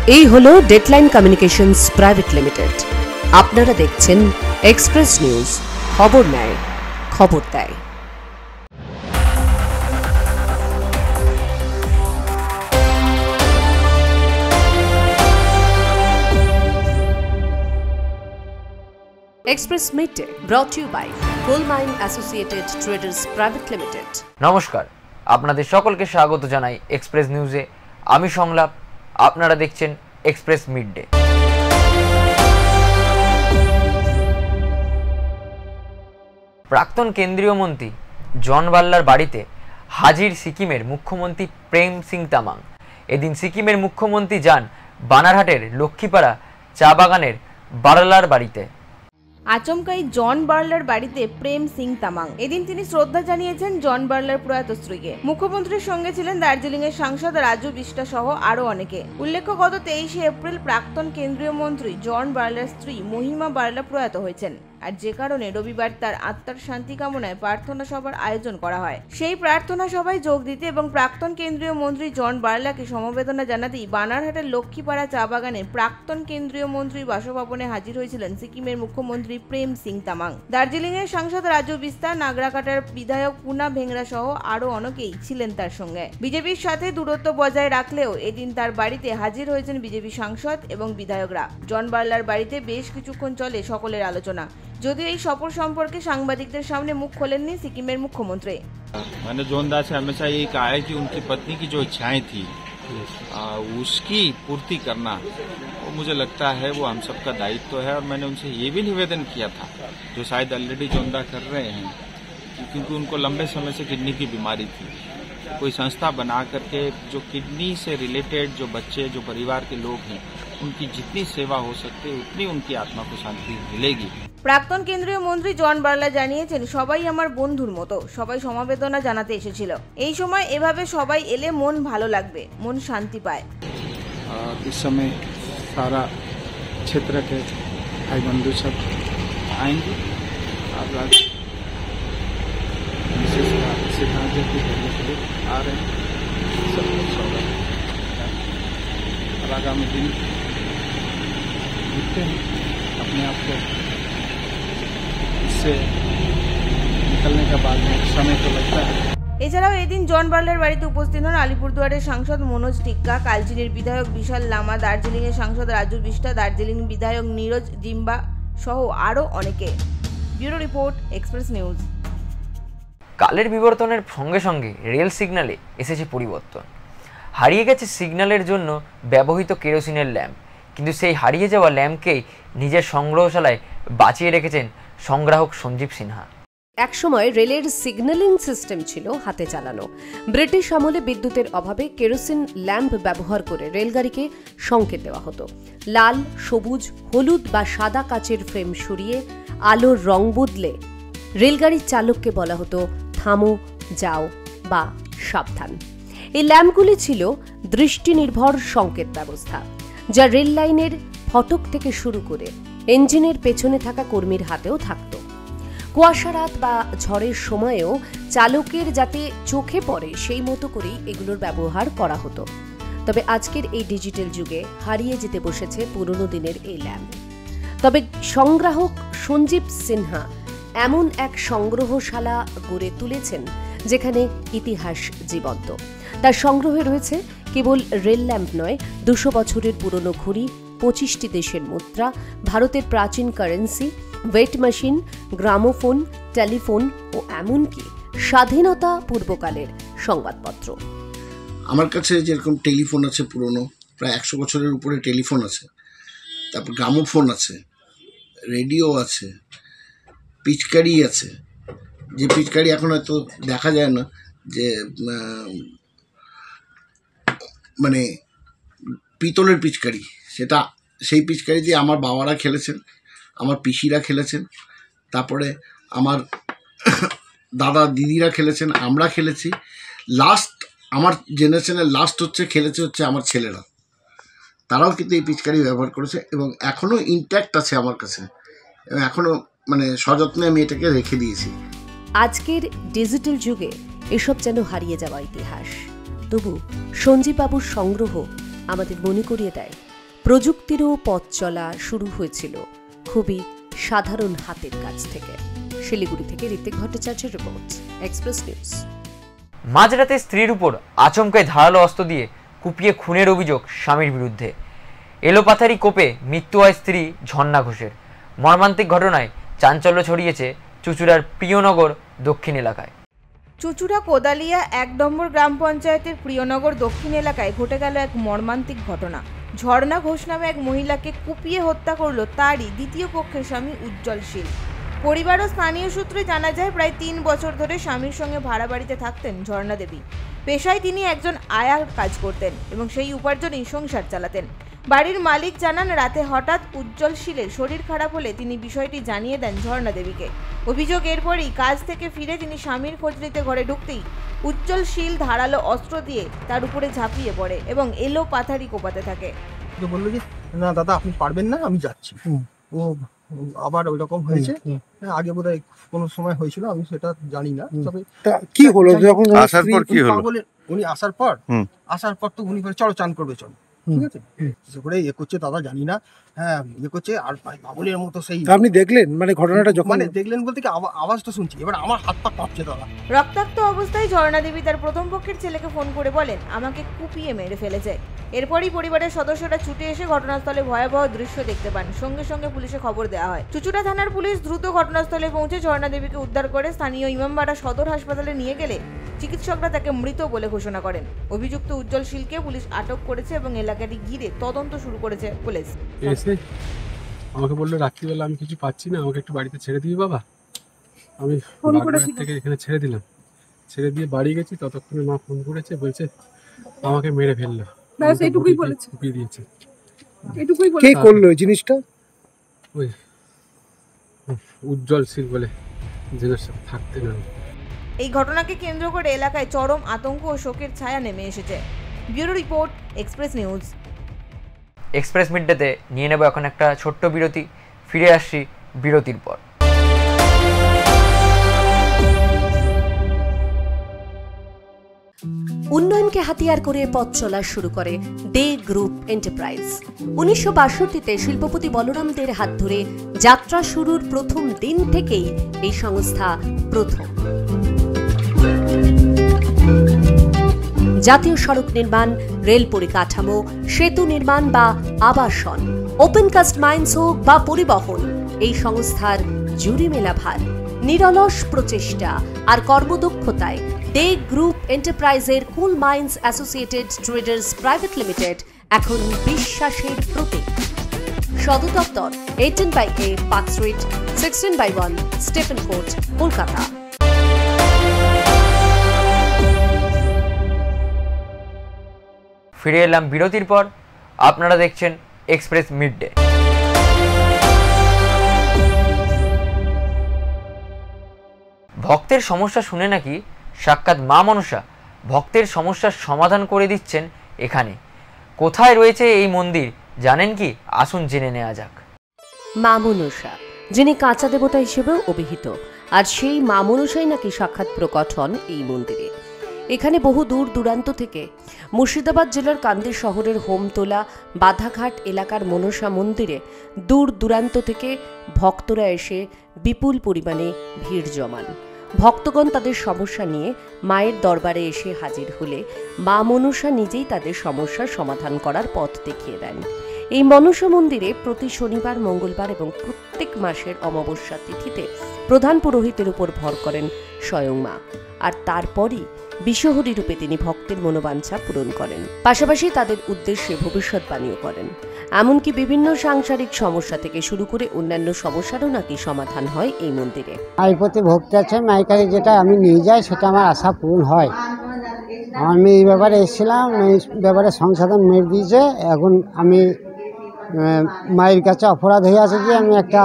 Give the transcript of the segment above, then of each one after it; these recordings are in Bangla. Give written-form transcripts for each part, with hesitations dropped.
এই হলো ডেডলাইন কমিউনিকেশনস প্রাইভেট লিমিটেড। আপনারা দেখছেন এক্সপ্রেস নিউজ, খবর নেয়, খবর দেয়। Express Midday brought you by Coal Mine Associated traders private Limited. নমস্কার, আপনাদের সকলকে স্বাগত জানাই এক্সপ্রেস নিউজে। আমি সংলাপ, আপনারা দেখছেন এক্সপ্রেস মিডডে। প্রাক্তন কেন্দ্রীয় মন্ত্রী জন বাল্লার বাড়িতে হাজির সিকিমের মুখ্যমন্ত্রী প্রেম সিং তামাং। এদিন সিকিমের মুখ্যমন্ত্রী যান বানারহাটের লক্ষ্মীপাড়া চা বাগানের বার্লার বাড়িতে। আচমকাই জন বার্লার বাড়িতে প্রেম সিং তামাং। এদিন তিনি শ্রদ্ধা জানিয়েছেন জন বার্লার প্রয়াত স্ত্রীকে। মুখ্যমন্ত্রীর সঙ্গে ছিলেন দার্জিলিং এর সাংসদ রাজু বিষ্টা সহ আরো অনেকে। উল্লেখ্য, গত 23 এপ্রিল প্রাক্তন কেন্দ্রীয় মন্ত্রী জন বার্লার স্ত্রী মহিমা বার্লা প্রয়াত হয়েছেন, আর যে কারণে রবিবার তার আত্মার শান্তি কামনায় প্রার্থনা সভার আয়োজন করা হয়। সেই প্রার্থনা সভায় যোগ দিতে এবং প্রাক্তন কেন্দ্রীয় মন্ত্রী জন বার্লাকে সমবেদনা জানাতেই বানারহাটের লক্ষ্মীপাড়া চা বাগানে প্রাক্তন কেন্দ্রীয় মন্ত্রীর বাসভবনে হাজির হয়েছিলেন সিকিমের মুখ্যমন্ত্রী প্রেম সিং তামাং। দার্জিলিং এর সাংসদ রাজু বিস্তা, নাগরাকাটার বিধায়ক পুনা ভেংরা সহ আরো অনেকেই ছিলেন তার সঙ্গে। বিজেপির সাথে দূরত্ব বজায় রাখলেও এদিন তার বাড়িতে হাজির হয়েছেন বিজেপি সাংসদ এবং বিধায়করা। জন বার্লার বাড়িতে বেশ কিছুক্ষণ চলে সকলের আলোচনা। যদিও এই সফর সম্পর্কে সাংবাদিকদের সামনে মুখ খোলেননি সিকিমের মুখ্যমন্ত্রী। मैंने जोनदा से हमेशा यही कहा है कि उनकी पत्नी की जो इच्छाएं थी उसकी पूर्ति करना, वो मुझे लगता है वो हम सबका दायित्व है। और मैंने उनसे ये भी निवेदन किया था, जो शायद ऑलरेडी जोनदा कर रहे हैं, क्योंकि उनको लंबे समय से किडनी की बीमारी थी, कोई संस्था बना करके जो किडनी से रिलेटेड जो बच्चे, जो परिवार के लोग हैं, उनकी जितनी सेवा हो सकती है उतनी उनकी आत्मा को शांति मिलेगी। প্রাক্তন কেন্দ্রীয় মন্ত্রী জন বার্লা জানিয়েছেন, সবাই আমার বন্ধুর মতো, সবাই সমবেদনা জানাতে এসেছিল। এই সময় এভাবে সবাই এলে মন ভালো লাগবে, মন শান্তি পায়। इस समय सारा क्षेत्र के भाई बंधु सब आएंगे और सिद्धांत की करने के लिए आ रहे हैं। सब स्वागत और आगामी दिन देखते हैं अपने आप को इससे निकलने का बाद में समय तो लगता है। এছাড়াও এদিন জন বার্লার বাড়িতে উপস্থিত হন আলিপুরদুয়ারের সাংসদ মনোজ টিক্কা, কালচিনির বিধায়ক বিশাল লামা, দার্জিলিং এর সাংসদ রাজু বিষ্টা, দার্জিলিং বিধায়ক নীরজ জিম্বা সহ আরো অনেকে। Bureau report, express news. কালের বিবর্তনের সঙ্গে সঙ্গে রেল সিগন্যালে এসেছে পরিবর্তন। হারিয়ে গেছে সিগন্যালের জন্য ব্যবহৃত কেরোসিনের ল্যাম্প, কিন্তু সেই হারিয়ে যাওয়া ল্যাম্পকেই নিজের সংগ্রহশালায় বাঁচিয়ে রেখেছেন সংগ্রাহক সঞ্জীব সিনহা। একসময় রেলের সিগন্যালিং সিস্টেম ছিল হাতে চালানো। ব্রিটিশ আমলে বিদ্যুতের অভাবে কেরোসিন ল্যাম্প ব্যবহার করে রেলগাড়িকে সংকেত দেওয়া হতো। লাল, সবুজ, হলুদ বা সাদা কাচের ফ্রেম সরিয়ে আলোর রং বদলে রেলগাড়ির চালককে বলা হতো থামো, যাও বা সাবধান। এই ল্যাম্পগুলি ছিল দৃষ্টি নির্ভর সংকেত ব্যবস্থা, যা রেল লাইনের ফটক থেকে শুরু করে ইঞ্জিনের পেছনে থাকা কর্মীর হাতেও থাকত। কুয়াশা রাত বা ঝড়ের সময়েও চালকের যাতে চোখে পড়ে সেই মতো করেই এগুলোর ব্যবহার করা হতো। তবে আজকের এই ডিজিটাল যুগে হারিয়ে যেতে বসেছে পুরনো দিনের এই ল্যাম্প। তবে সংগ্রাহক সঞ্জীব সিনহা এমন এক সংগ্রহশালা গড়ে তুলেছেন যেখানে ইতিহাস জীবন্ত। তার সংগ্রহে রয়েছে কেবল রেল ল্যাম্প নয়, 200 বছরের পুরনো ঘড়ি, 25টি দেশের মুদ্রা, ভারতের প্রাচীন currency, weight machine, gramophone, telephone ও এমনকি স্বাধীনতা পূর্বকালের সংবাদপত্র। আমার কাছে যেরকম টেলিফোন আছে পুরনো, প্রায় 100 বছরের উপরে টেলিফোন আছে, তারপর গ্রামোফোন আছে, রেডিও আছে, পিচকারি আছে, যে পিচকারি এখন হয়তো দেখা যায় না, যে মানে পিতলের পিচকারি, সেটা সেই পিচকারি দিয়ে আমার বাবারা খেলেছেন, আমার পিসিরা খেলেছেন, তারপরে আমার দাদা দিদিরা খেলেছেন, আমরা খেলেছি। লাস্ট আমার জেনারেশনের লাস্ট খেলেছে আমার ছেলেরা, তারাও কিন্তু এই পিচকারি ব্যবহার করেছে এবং এখনও ইনট্যাক্ট আছে আমার কাছে, এবং এখনও মানে সযত্নে আমি এটাকে রেখে দিয়েছি। আজকের ডিজিটাল যুগে এসব যেন হারিয়ে যাওয়া ইতিহাস। তবু সঞ্জীব বাবুর সংগ্রহ আমাদের মনে করিয়ে দেয় প্রযুক্তিরও পথ চলা শুরু হয়েছিল খুবই সাধারণ হাতের কাজ থেকে। শিলিগুড়ি থেকে ঋত্বিক ভট্টাচার্যের রিপোর্ট, এক্সপ্রেস নিউজ। মাঝরাতে স্ত্রীর উপর আচমকায় ধারালো অস্ত্র দিয়ে কুপিয়ে খুনের অভিযোগ স্বামীর বিরুদ্ধে। এলোপাথারি কোপে মৃত্যু হয় স্ত্রী ঝর্ণা ঘোষের। মর্মান্তিক ঘটনায় চাঞ্চল্য ছড়িয়েছে চুঁচুড়ার প্রিয়নগর দক্ষিণ এলাকায়। চুঁচুড়া কোদালিয়া 1 নম্বর গ্রাম পঞ্চায়েতের প্রিয়নগর দক্ষিণ এলাকায় ঘটে গেল এক মর্মান্তিক ঘটনা। ঝর্ণা ঘোষ নামে এক মহিলাকে কুপিয়ে হত্যা করল তারই দ্বিতীয় পক্ষের স্বামী উজ্জ্বল শীল। পরিবার ও স্থানীয় সূত্রে জানা যায়, প্রায় 3 বছর ধরে স্বামীর সঙ্গে ভাড়া বাড়িতে থাকতেন ঝর্ণা দেবী। পেশায় তিনি একজন আয়ার কাজ করতেন এবং সেই উপার্জনেই সংসার চালাতেন। বাড়ির মালিক জানান, রাতে হঠাৎ উজ্জ্বল শীলের শরীর খারাপ হলে তিনি বিষয়টি জানিয়ে দেন ঝর্ণা দেবীকে। অভিযোগ, এরপরই কাজ থেকে ফিরে তিনি স্বামীর খোঁজ নিতে ঘরে ঢুকতেই উজ্জ্বল শীল ধারালো অস্ত্র দিয়ে তার উপরে ঝাঁপিয়ে পড়ে এবং এলো পাথারি কোপাতে থাকে। বললো যে না দাদা আপনি পারবেন না, আমি যাচ্ছি। ও আবার ওই রকম হয়েছে। আগে বোধহয় কোনো সময় হয়েছিল, আমি সেটা জানি না। তবে কি হলো যখন আসার পর কি হলো? উনি আসার পর তো উনি চলো চান করবে, চলো, ঠিক আছে, করে করছে দাদা জানি না। হ্যাঁ, করছে আর পাগলের মতো। সেই আপনি দেখলেন মানে ঘটনাটা যখন দেখলেন বলতে কি আওয়াজ তো শুনছি, এবার আমার হাত পা কাঁপছে দাদা। রক্তাক্ত অবস্থায় ঝর্ণা দেবী তার প্রথম পক্ষের ছেলেকে ফোন করে বলেন, আমাকে কুপিয়ে মেরে ফেলেছে। এরপরই পরিবারের সদস্যরা ছুটে এসে ঘটনাস্থলে ভয়াবহ দৃশ্য দেখতে পান। সঙ্গে সঙ্গে পুলিশে খবর দেওয়া হয়। চুঁচুড়া থানার পুলিশ দ্রুত ঘটনাস্থলে পৌঁছে ঝর্ণা দেবীকে উদ্ধার করে স্থানীয় ইমামবাড়া সদর হাসপাতালে নিয়ে গেলে চিকিৎসকরা তাকে মৃত বলে ঘোষণা করেন। অভিযুক্ত উজ্জ্বল শীলকে পুলিশ আটক করেছে এবং এলাকাটি ঘিরে তদন্ত শুরু করেছে পুলিশ। এসে আমাকে বললো রাত্রিবেলা আমি কিছু পাচ্ছি না, আমাকে একটু বাড়িতে ছেড়ে দিবি বাবা। আমি বাগবাজার থেকে এখানে ছেড়ে দিলাম। ছেড়ে দিয়ে বাড়ি গেছি, ততক্ষণে মা ফোন করেছে, বলছে আমাকে মেরে ফেললো। এটুকুই বলেছে, কুপিয়ে দিয়েছে। এটুকুই বলেছে। কে করলো এই জিনিসটা? ওই উজ্জ্বল শীল বলে জেনার সাথে থাকতে না। এই ঘটনাকে কেন্দ্র করে এলাকায় চরম আতঙ্ক ও শোকের ছায়া নেমে এসেছে। Bureau report, express news. Express মিডডেতে নিয়ে নেব এখন একটা ছোট্ট বিরতি। ফিরে আসছি বিরতির পর। উন্নয়নকে হাতিয়ার করে পথ চলা শুরু করে দে গ্রুপ এন্টারপ্রাইজ। 1962-তে শিল্পপতি বলরাম দের হাত ধরে যাত্রা শুরুর প্রথম দিন থেকেই এই সংস্থা প্রথম। জাতীয় সড়ক নির্মাণ, রেল পরিকাঠামো, সেতু নির্মাণ বা আবাসন, ওপেন কাস্ট মাইন্স হোক বা পরিবহন, এই সংস্থার জুড়ি মেলা ভার, নিরলস প্রচেষ্টা আর কর্মদক্ষতায় দে গ্রুপ এন্টারপ্রাইজের coal mines associated traders private limited এখন বিশ্বাসের প্রতীক। সদর দপ্তর 18/A park street, 16/1 Stephen court, Kolkata. ফিরে এলাম বিরতির পর। আপনারা দেখছেন এক্সপ্রেস মিডডে। ভক্তের সমস্যা শুনে নাকি সাক্ষাৎ মা মনসা ভক্তের সমস্যার সমাধান করে দিচ্ছেন এখানে। কোথায় রয়েছে এই মন্দির জানেন কি? আসুন জেনে নেওয়া যাক। মা মনসা, যিনি কাঁচা দেবতা হিসেবেও অভিহিত, আর সেই মা মনসাই নাকি সাক্ষাৎ প্রকট হন এই মন্দিরে। এখানে বহু দূর দূরান্ত থেকে, মুর্শিদাবাদ জেলার কান্দি শহরের হোমতোলা বাধাঘাট এলাকার মনসা মন্দিরে দূর দূরান্ত থেকে ভক্তরা এসে বিপুল পরিমাণে ভিড় জমান। ভক্তগণ তাদের সমস্যা নিয়ে মায়ের দরবারে এসে হাজির হলে মা মনসা নিজেই তাদের সমস্যার সমাধান করার পথ দেখিয়ে দেন। এই মনসা মন্দিরে প্রতি শনিবার, মঙ্গলবার এবং প্রত্যেক মাসের অমাবস্যা তিথিতে প্রধান পুরোহিতের উপর ভর করেন স্বয়ং মা, আর তারপরই বিশ্বহরি রূপে তিনি ভক্তের মনোবাঞ্ছা পূরণ করেন। পাশাপাশি তাদের উদ্দেশ্যে ভবিষ্যৎবাণীও করেন। এমনকি বিভিন্ন সাংসারিক সমস্যা থেকে শুরু করে অন্যান্য সমস্যারও নাকি সমাধান হয় এই মন্দিরে। মায়ের প্রতি ভক্তি আছে, মায়ের কাছে যেটা আমি নিয়ে যাই সেটা আমার আশা পূরণ হয়। আমি এই ব্যাপারে এসেছিলাম, এই ব্যাপারে সংশোধন মেরে দিয়েছে। এখন আমি মায়ের কাছে অপরাধ হয়ে আছে যে আমি একটা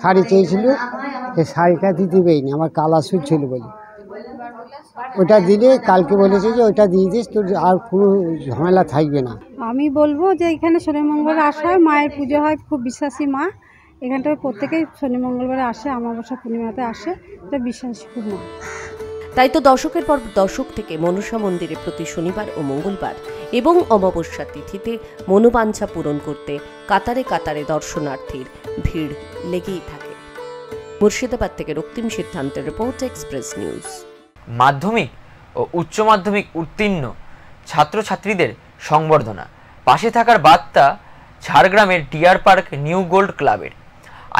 শাড়ি চেয়েছিল, সেই শাড়িটা দিতে পারিনি, আমার কালা সুট ছিল বলে। ওটা দিলে কালকে বলেছে যে ওইটা দিয়ে দিস, তোর আর কোনো ঝামেলা থাকবে না। আমি বলবো যে এখানে শনি মঙ্গলবার আসা হয়, মায়ের পুজো হয়, খুব বিশ্বাসী মা। এখানটায় প্রত্যেকেই শনি মঙ্গলবারে আসে, অমাবস্যা পূর্ণিমাতে আসে, এটা বিশ্বাসী খুব মা। তাই তো দশকের পর দশক থেকে মনসা মন্দিরে প্রতি শনিবার ও মঙ্গলবার এবং অমাবস্যা তিথিতে মনোবাঞ্ছা পূরণ করতে কাতারে কাতারে দর্শনার্থীর ভিড় লেগেই থাকে। মুর্শিদাবাদ থেকে রক্তিম সিদ্ধান্তের রিপোর্ট, এক্সপ্রেস নিউজ। মাধ্যমিক ও উচ্চ মাধ্যমিক উত্তীর্ণ ছাত্রছাত্রীদের সংবর্ধনা, পাশে থাকার বার্তা ঝাড়গ্রামের ডিয়ার পার্ক নিউ গোল্ড ক্লাবের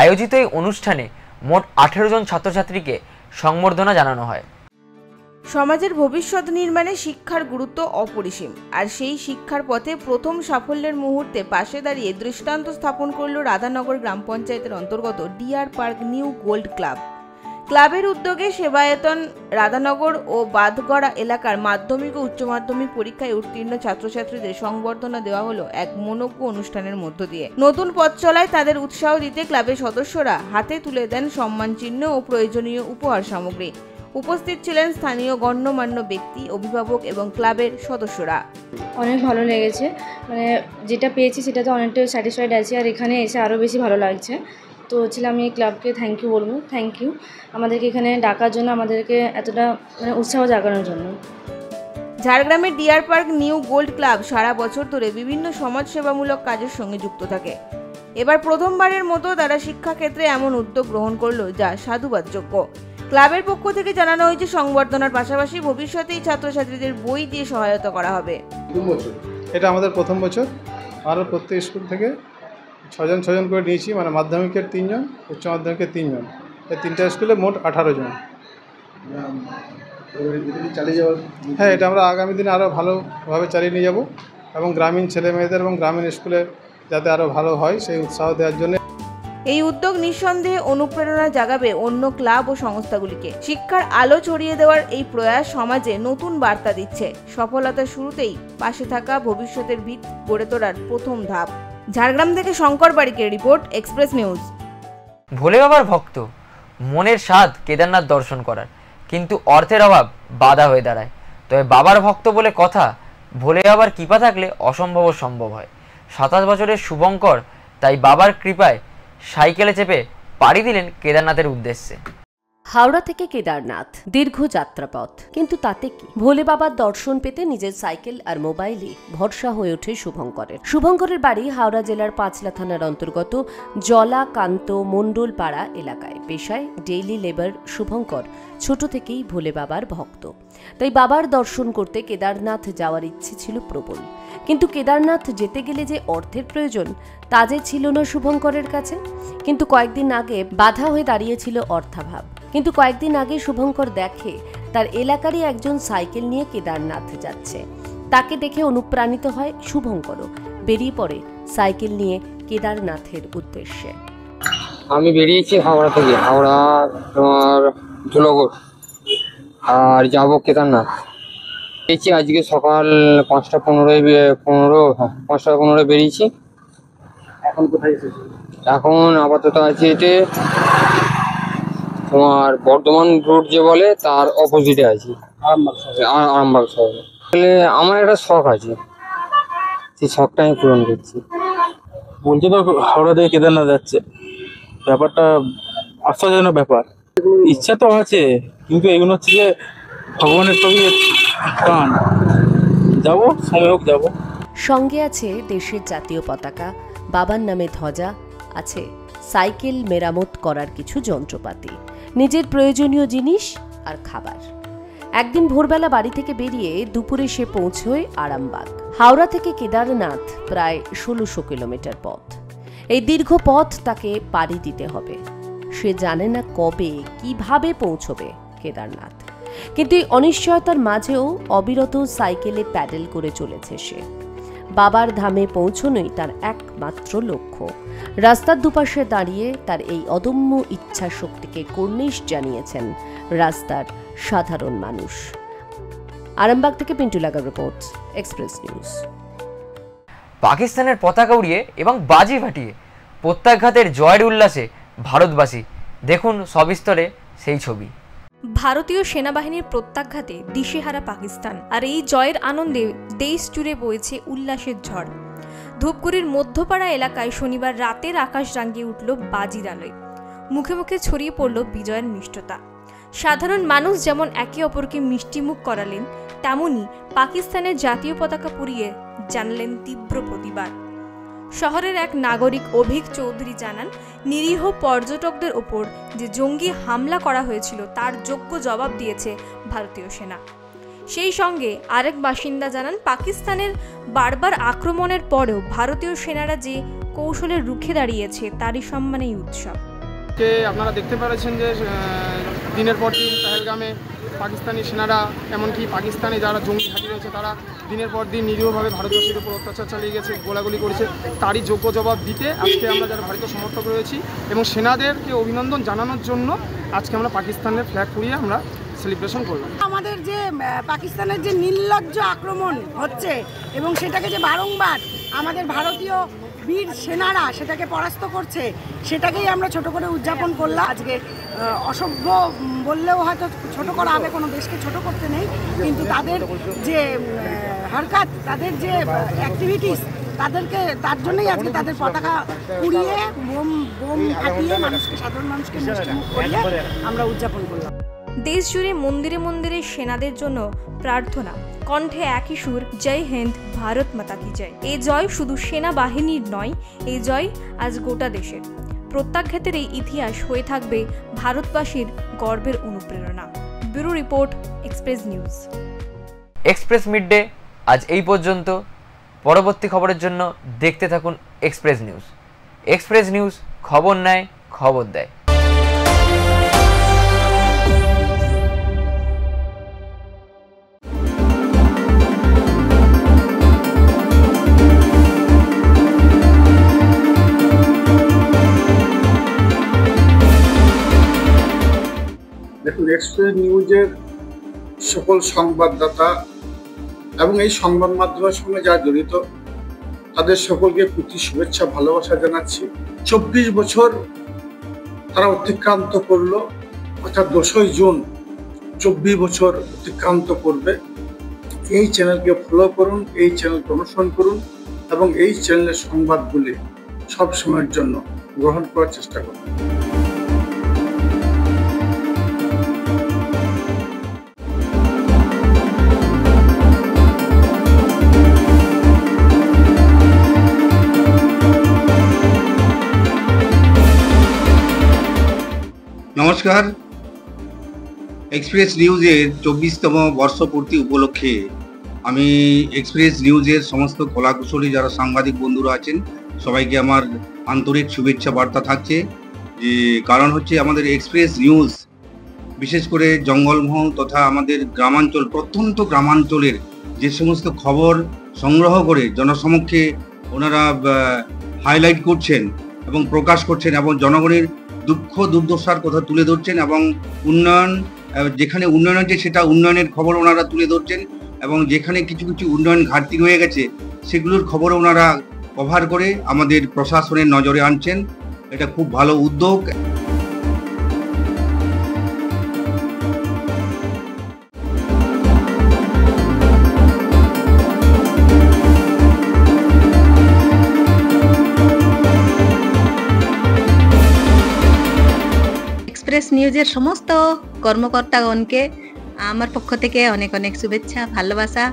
আয়োজিত এই অনুষ্ঠানে মোট 18 জন ছাত্রছাত্রীকে সংবর্ধনা জানানো হয়। সমাজের ভবিষ্যৎ নির্মাণে শিক্ষার গুরুত্ব অপরিসীম, আর সেই শিক্ষার পথে প্রথম সাফল্যের মুহূর্তে পাশে দাঁড়িয়ে দৃষ্টান্ত স্থাপন করল রাধানগর গ্রাম পঞ্চায়েতের অন্তর্গত Deer park new gold Club. ক্লাবের উদ্যোগে সেবায়তন রাধানগর ও বাঁধগড়া এলাকার মাধ্যমিক ও উচ্চ মাধ্যমিক পরীক্ষায় উত্তীর্ণ ছাত্রছাত্রীদের সংবর্ধনা দেওয়া হলো এক মনোজ্ঞ অনুষ্ঠানের মধ্য দিয়ে। নতুন পথ চলায় তাদের উৎসাহ দিতে ক্লাবের সদস্যরা হাতে তুলে দেন সম্মান চিহ্ন ও প্রয়োজনীয় উপহার সামগ্রী। উপস্থিত ছিলেন স্থানীয় গণ্যমান্য ব্যক্তি, অভিভাবক এবং ক্লাবের সদস্যরা। অনেক ভালো লেগেছে, মানে যেটা পেয়েছি সেটাতে অনেকটা স্যাটিসফাইড আছি, আর এখানে এসে আরও বেশি ভালো লাগছে। তো আমি এই ক্লাবকে থ্যাংক ইউ বলবো, থ্যাংক ইউ আমাদেরকে এখানে ডাকার জন্য, আমাদেরকে এতটা মানে উৎসাহ জাগানোর জন্য। ঝাড়গ্রামের deer park new gold club সারা বছর ধরে বিভিন্ন সমাজসেবামূলক কাজের সঙ্গে যুক্ত থাকে। এবার প্রথমবারের মতো তারা শিক্ষাক্ষেত্রে এমন উদ্যোগ গ্রহণ করলো যা সাধুবাদযোগ্য। ক্লাবের পক্ষ থেকে জানানো হয়েছে সংবর্ধনার পাশাপাশি ভবিষ্যতে এই ছাত্রছাত্রীদের বই দিয়ে সহায়তা করা হবে। এটা আমাদের প্রথম বছর, আরও প্রত্যেক স্কুল থেকে 6 জন করে নিয়েছি, মানে মাধ্যমিকের 3 জন, উচ্চ মাধ্যমিকের 3 জন, এই 3টা স্কুলে মোট 18 জন। হ্যাঁ, এটা আমরা আগামী দিনে আরও ভালোভাবে চালিয়ে নিয়ে যাব এবং গ্রামীণ ছেলেমেয়েদের এবং গ্রামীণ স্কুলে যাতে আরও ভালো হয় সেই উৎসাহ দেওয়ার জন্য। এই উদ্যোগ নিঃসন্দেহে অনুপ্রেরণা জাগাবে অন্য ক্লাব ও সংস্থাগুলিকে। শিক্ষার আলো ছড়িয়ে দেওয়ার এই প্রয়াস সমাজে নতুন বার্তা দিচ্ছে। সফলতার শুরুতেই পাশে থাকা ভবিষ্যতের ভিত গড়ে তোলার প্রথম ধাপ। ঝাড়গ্রাম থেকে শঙ্কর বারিকের রিপোর্ট, এক্সপ্রেস নিউজ। ভোলে বাবার ভক্ত, মনের স্বাদ কেদারনাথ দর্শন করার, কিন্তু অর্থের অভাব বাধা হয়ে দাঁড়ায়। তবে বাবার ভক্ত বলে কথা, ভোলে বাবার কৃপা থাকলে অসম্ভব সম্ভব হয়। 27 বছরের শুভঙ্কর তাই বাবার কৃপায় সাইকেলে চেপে পাড়ি দিলেন কেদারনাথের উদ্দেশ্যে। হাওড়া থেকে কেদারনাথ দীর্ঘ যাত্রাপথ, কিন্তু তাতে কি? ভোলে বাবার দর্শন পেতে নিজের সাইকেল আর মোবাইলে ভরসা হয়ে ওঠে শুভঙ্করের বাড়ি হাওড়া জেলার পাঁচলা থানার অন্তর্গত জলাকান্ত মণ্ডল পাড়া এলাকায়। পেশায় ডেইলি লেবার শুভঙ্কর ছোট থেকেই ভোলে বাবার ভক্ত, তাই বাবার দর্শন করতে কেদারনাথ যাওয়ার ইচ্ছে ছিল প্রবল। কিন্তু কেদারনাথ যেতে গেলে যে অর্থের প্রয়োজন তা যে ছিল না শুভঙ্করের কাছে। কিন্তু কয়েকদিন আগে বাধা হয়ে দাঁড়িয়েছিল অর্থাভাব। কিন্তু কয়েকদিন আগে শুভঙ্কর দেখে তার এলাকারই একজন সাইকেল নিয়ে কেদারনাথ যাচ্ছে। তাকে দেখে অনুপ্রাণিত হয় শুভঙ্করও, বেরিয়ে পড়ে সাইকেল নিয়ে কেদারনাথের উদ্দেশ্যে। আমি বেরিয়েছি হাওড়া থেকে, হাওড়া তোমার ধুলাগড়, আর যাবো কেদারনাথ। বেরিয়েছি আজকে সকাল 5:15 বেরিয়েছি। এখন কোথায় এসেছি? এখন আপাতত আছি এতে তোমার বর্ধমান রোড যে বলে তার অপোজিটে আছি, আরামবাগ শহরে। আমার একটা শখ আছে, সেই শখটা আমি পূরণ করছি। বলছে তো হাওড়া থেকে কেদারনাথ যাচ্ছে, ব্যাপারটা আশ্চর্যজনক ব্যাপার। ইচ্ছা তো আছে, কিন্তু এগুলো হচ্ছে যে ভগবানের সবই কান। যাবো, সময় হোক যাবো। সঙ্গে আছে দেশের জাতীয় পতাকা, বাবার নামে ধ্বজা, আছে সাইকেল মেরামত করার কিছু যন্ত্রপাতি, নিজের প্রয়োজনীয় জিনিস আর খাবার। একদিন ভোরবেলা বাড়ি থেকে বেরিয়ে দুপুরে সে পৌঁছয় আরামবাগ। হাওড়া থেকে কেদারনাথ প্রায় 1600 কিলোমিটার পথ। এই দীর্ঘ পথ তাকে পাড়ি দিতে হবে। সে জানে না কবে কিভাবে পৌঁছবে কেদারনাথ, কিন্তু এই অনিশ্চয়তার মাঝেও অবিরত সাইকেলে প্যাডেল করে চলেছে সে। বাবার ধামে পৌঁছনোই তার একমাত্র লক্ষ্য। রাস্তার দুপাশে দাঁড়িয়ে তার এই অদম্য ইচ্ছা শক্তিকে কর্নিশ জানিয়েছেন রাস্তার সাধারণ মানুষ। আরামবাগ থেকে পিন্টু লাগার রিপোর্ট, এক্সপ্রেস নিউজ। পাকিস্তানের পতাকা উড়িয়ে এবং বাজি ফাটিয়ে প্রত্যাঘাতের জয়ের উল্লাসে ভারতবাসী, দেখুন সবিস্তরে সেই ছবি। ভারতীয় সেনাবাহিনীর প্রত্যাঘাতে দিশেহারা পাকিস্তান, আর এই জয়ের আনন্দে দেশ জুড়ে বইছে উল্লাসের ঝড়। ধূপগুড়ির মধ্যপাড়া এলাকায় শনিবার রাতের আকাশ রাঙিয়ে উঠল বাজির আলোয়। মুখে মুখে ছড়িয়ে পড়ল বিজয়ের মিষ্টতা। সাধারণ মানুষ যেমন একে অপরকে মিষ্টিমুখ করালেন, তেমনি পাকিস্তানের জাতীয় পতাকা পুড়িয়ে জানালেন তীব্র প্রতিবাদ। শহরের এক নাগরিক অভিক চৌধুরী জানান, নিরীহ পর্যটকদের ওপর যে জঙ্গি হামলা করা হয়েছিল তার যোগ্য জবাব দিয়েছে ভারতীয় সেনা। সেই সঙ্গে আরেক বাসিন্দা জানান, পাকিস্তানের বারবার আক্রমণের পরেও ভারতীয় সেনারা যে কৌশলে রুখে দাঁড়িয়েছে তারই সম্মানেই উৎসব। আপনারা দেখতে পাচ্ছেন যে দিনের পর দিন পেহেলগামে পাকিস্তানি সেনারা, এমনকি পাকিস্তানে যারা জঙ্গি ঘাঁটি রয়েছে তারা দিনের পর দিন নিরীহভাবে ভারতবর্ষের উপর অত্যাচার চালিয়ে গেছে, গোলাগুলি করেছে। তারই যোগ্য জবাব দিতে আজকে আমরা যারা ভারতীয় সমর্থক রয়েছি এবং সেনাদেরকে অভিনন্দন জানানোর জন্য আজকে আমরা পাকিস্তানের ফ্ল্যাগ পুড়িয়ে আমরা সেলিব্রেশন করলাম। আমাদের যে পাকিস্তানের যে নির্লজ্জ আক্রমণ হচ্ছে এবং সেটাকে যে বারংবার আমাদের ভারতীয় বীর সেনারা সেটাকে পরাস্ত করছে, সেটাকেই আমরা ছোট করে উদযাপন করলাম। আজকে অসভ্য বললেও হয়তো ছোট করা হবে, কোনো দেশকে ছোট করতে নেই, কিন্তু তাদের যে হরকত, তাদের যে অ্যাক্টিভিটিস, তার জন্যই আজকে তাদের পতাকা পুড়িয়ে বোম ফাটিয়ে মানুষকে, সাধারণ মানুষকে মিষ্টিমুখ করিয়ে আমরা উদযাপন করলাম। দেশ জুড়ে মন্দিরে মন্দিরে সেনাদের জন্য প্রার্থনা, কণ্ঠে একই সুর, জয় হিন্দ, ভারত মাতা কি জয়। এই জয় শুধু সেনাবাহিনীর নয়, এই জয় আজ গোটা দেশের। প্রত্যাঘাতের এই ইতিহাস হয়ে থাকবে ভারতবাসীর গর্বের অনুপ্রেরণা। Bureau report, express news. Express midday আজ এই পর্যন্ত। পরবর্তী খবরের জন্য দেখতে থাকুন এক্সপ্রেস নিউজ। এক্সপ্রেস নিউজ খবর নেয়, খবর দেয়। দেখুন, এক্সপ্রেস নিউজের সকল সংবাদদাতা এবং এই সংবাদ মাধ্যমের সঙ্গে যারা জড়িত তাদের সকলকে প্রতি শুভেচ্ছা, ভালোবাসা জানাচ্ছি। 24 বছর তারা অতিক্রান্ত করলো, অর্থাৎ 10ই জুন 24 বছর অতিক্রান্ত করবে। এই চ্যানেলকে ফলো করুন, এই চ্যানেলকে অনুসরণ করুন এবং এই চ্যানেলের সংবাদগুলি সব সময়ের জন্য গ্রহণ করার চেষ্টা করুন। নমস্কার। এক্সপ্রেস নিউজের 24তম বর্ষপূর্তি উপলক্ষে আমি এক্সপ্রেস নিউজের সমস্ত কলাকুশলী যারা সাংবাদিক বন্ধুরা আছেন সবাইকে আমার আন্তরিক শুভেচ্ছা বার্তা থাকছে। যে কারণ হচ্ছে আমাদের এক্সপ্রেস নিউজ বিশেষ করে জঙ্গলমহল তথা আমাদের গ্রামাঞ্চল, প্রত্যন্ত গ্রামাঞ্চলের যে সমস্ত খবর সংগ্রহ করে জনসমক্ষে ওনারা হাইলাইট করছেন এবং প্রকাশ করছেন এবং জনগণের দুঃখ দুর্দশার কথা তুলে ধরছেন এবং উন্নয়ন, যেখানে উন্নয়ন হচ্ছে সেটা উন্নয়নের খবর ওনারা তুলে ধরছেন এবং যেখানে কিছু কিছু উন্নয়ন ঘাটতি রয়ে গেছে সেগুলোর খবর ওনারা কভার করে আমাদের প্রশাসনের নজরে আনছেন। এটা খুব ভালো উদ্যোগ। এক্সপ্রেস নিউজের সমস্ত কর্মকর্তাগণকে আমার পক্ষ থেকে অনেক অনেক শুভেচ্ছা, ভালোবাসা,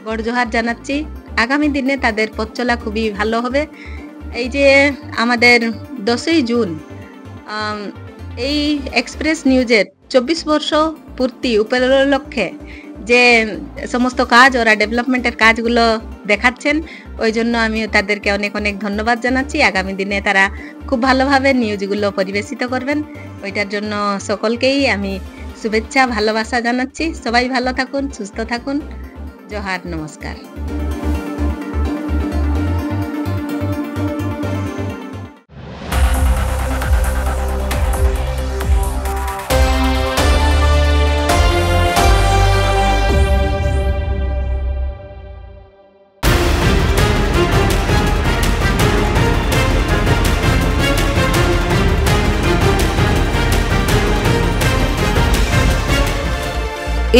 বড়জোহার জানাচ্ছি। আগামী দিনে তাদের পথ চলা খুবই ভালো হবে। এই যে আমাদের 10ই জুন এই এক্সপ্রেস নিউজের 24 বর্ষ পূর্তি উপলক্ষে যে সমস্ত কাজ ওরা ডেভেলপমেন্টের কাজগুলো দেখাচ্ছেন, ওই জন্য আমি তাদেরকে অনেক অনেক ধন্যবাদ জানাচ্ছি। আগামী দিনে তারা খুব ভালোভাবে নিউজগুলো পরিবেশিত করবেন, ওইটার জন্য সকলকেই আমি শুভেচ্ছা, ভালোবাসা জানাচ্ছি। সবাই ভালো থাকুন, সুস্থ থাকুন। জোহার, নমস্কার।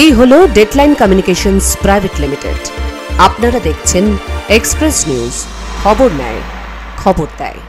এই হলো ডেডলাইন কমিউনিকেশনস প্রাইভেট লিমিটেড। আপনারা দেখছেন এক্সপ্রেস নিউজ, খবর নেয়, খবর দেয়।